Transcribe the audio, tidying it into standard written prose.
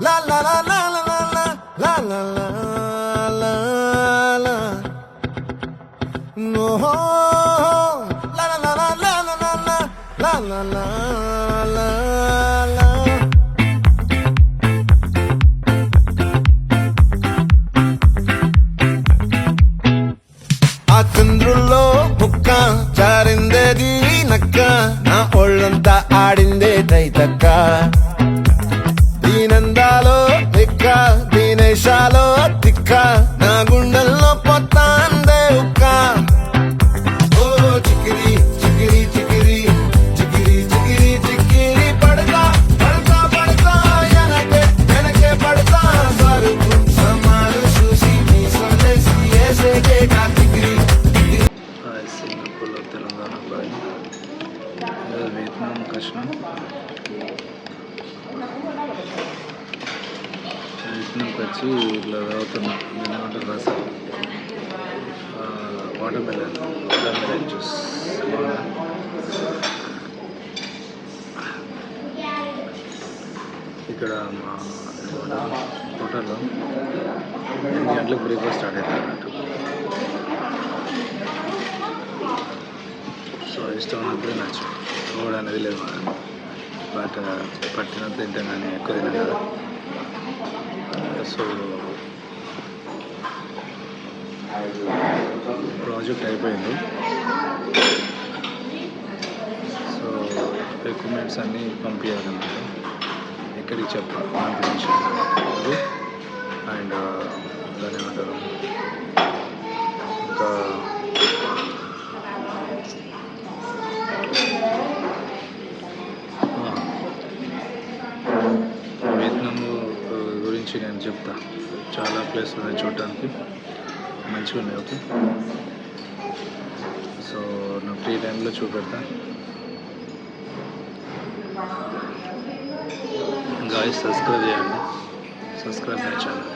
La la la la la la la la la la la. No, la la la la la la la la la la la la. ఆ చంద్రుల్లో బుక్క జారిందేది నక్క నా ఒళ్ళంతా ఆడిందే తైతక్క దీనందాలో తిక్క దీనేశాలో తిక్క నా గుండెల్లో పొత్తాందే ఉక్క ఓ చికిరి చికిరి చికిరి చికిరి చికిరి చికిరి పడతా పడతా పడతా ఎనకే ఎనకే పడతా సరుకు సమాలు చూసి నీ సందేశి ఏసేకే కాతికిరి సింగపూర్లో తెలంగాణ అబ్బాయి వియత్నాంకి వచ్చినాం. వియత్నాంకి వచ్చి ఇట్లా తాగుతున్నాం. ఏమంటారు రసం, వాటర్ మెలన్ జ్యూస్. ఇక్కడ మా హోటల్లో 8 గంటలకు బ్రేక్ఫాస్ట్ స్టార్ట్ అవుతుంది అన్నట్టు. సో ఇష్టం ఉన్నప్పుడే నచ్చు రోడ్ అనేది లేదు మన, బట్ పట్టినంత తింటాం కానీ ఎక్కువ తినాం కదా. సో ప్రాజెక్ట్ అయిపోయింది. సో ఎక్విప్మెంట్స్ అన్నీ పంపించాలన్నమాట. ఎక్కడికి చెప్పాలి కాన్ఫిడెన్షియల్ అండ్ దాన్ని ఏమంటారు, ఇంకా వియత్నాం గురించి నేను చెప్తా. చాలా ప్లేస్ ఉన్నాయి చూడటానికి, మంచిగా ఉన్నాయి. ఓకే, సో నా ఫ్రీ టైంలో చూపెడతా. గాయ్స్ సబ్స్క్రైబ్ చేయండి, సబ్స్క్రైబ్ మై ఛానల్.